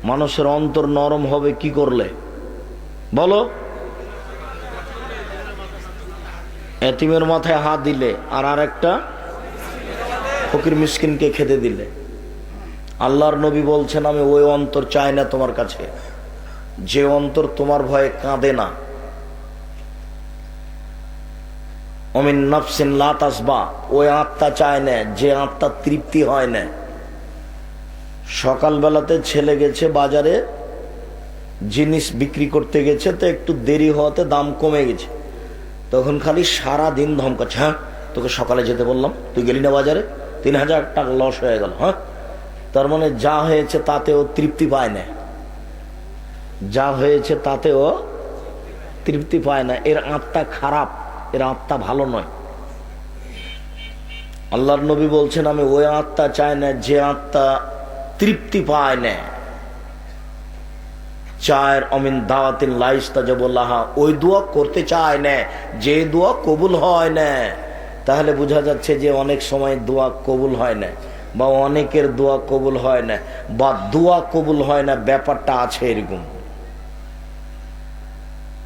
মানুষের অন্তর নরম হবে কি করলে বলো? এতিমের মাথায় হাত দিলে আর আরেকটা ফকির মিসকিনকে খেতে দিলে। আল্লাহর নবী বলছেন আমি ওই অন্তর চাই না তোমার কাছে যে অন্তর তোমার ভয়ে কাঁদে না। অমিন নাফসিন লা তাসবা, ওই আত্মা চায় না যে আত্মা তৃপ্তি হয় না। সকালবেলাতে ছেলে গেছে বাজারে জিনিস বিক্রি করতে গেছে, তো একটু দেরি হওয়াতে দাম কমে গেছে, তখন খালি সারা দিন ধমকাচ্ছে, হ্যাঁ তোকে সকালে যেতে বললাম, তুই গেলি না বাজারে, 3000 টাকা লস হয়ে গেল। হ্যাঁ, তার মানে যা হয়েছে তাতেও তৃপ্তি পায় না, যা হয়েছে তাতেও তৃপ্তি পায় না। এর আত্মা খারাপ, এর আত্মা ভালো নয়। আল্লাহর নবী বলছেন আমি ওই আত্মা চাই না যে আত্মা তৃপ্তি পায় না। চায়ের অমিন দাওয়াতিন লাইস্তাজাবুল্লাহা, ওই দোয়া করতে চায় না যে দোয়া কবুল হয় না। তাহলে বোঝা যাচ্ছে যে অনেক সময় দোয়া কবুল হয় না, বা অনেকের দোয়া কবুল হয় না, বা দোয়া কবুল হয় না, ব্যাপারটা আছে এরকম।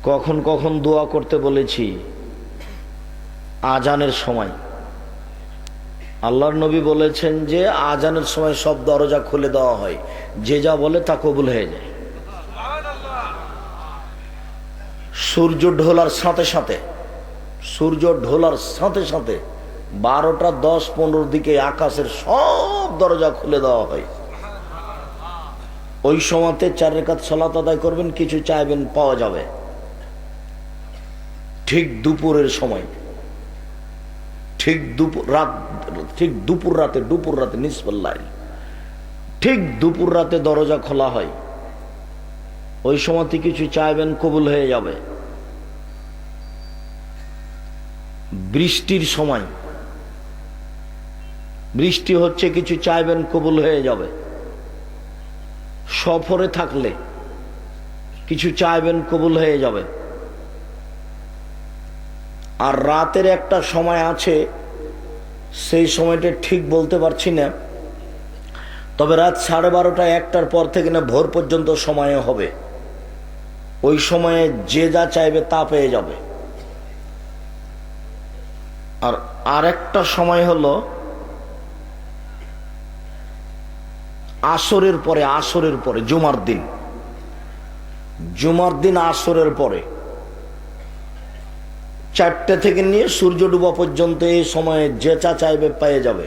কখন কখন দোয়া করতে বলেছি? আজানের সময়। আল্লাহর নবী বলেছেন যে আজানের সময় সব দরজা খুলে দেওয়া হয়, যে যা বলে তা কবুল হয়ে যায়। সূর্য ঢোলার সাথে সাথে, সূর্য ঢোলার সাথে সাথে 12টা 10-15 দিকে আকাশের সব দরজা খুলে দেওয়া হয়। ওই সময়তে 4 রাকাত সালাত আদায় করবেন, কিছু চাইবেন পাওয়া যাবে। ঠিক দুপুরের সময়, ঠিক দুপুর রাতে নিসফুল লাইল, ঠিক দুপুর রাতে দরজা খোলা হয়। ওই সময়তে কিছু চাইবেন কবুল হয়ে যাবে। বৃষ্টির সময়, বৃষ্টি হচ্ছে, কিছু চাইবেন কবুল হয়ে যাবে। সফরে থাকলে কিছু চাইবেন কবুল হয়ে যাবে। আর রাতের একটা সময় আছে, সেই সময়টা ঠিক বলতে পারছি না, তবে রাত 12:30 1টার পর থেকে না ভোর পর্যন্ত সময় হবে। ওই সময়ে যে যা চাইবে তা পেয়ে যাবে। আর আরেকটা সময় হলো আসরের পরে, আসরের পরে, জুমার দিন, জুমার দিন আসরের পরে 4টে থেকে নিয়ে সূর্য ডুবা পর্যন্ত এই সময়ে যে চা চাইবে পেয়ে যাবে।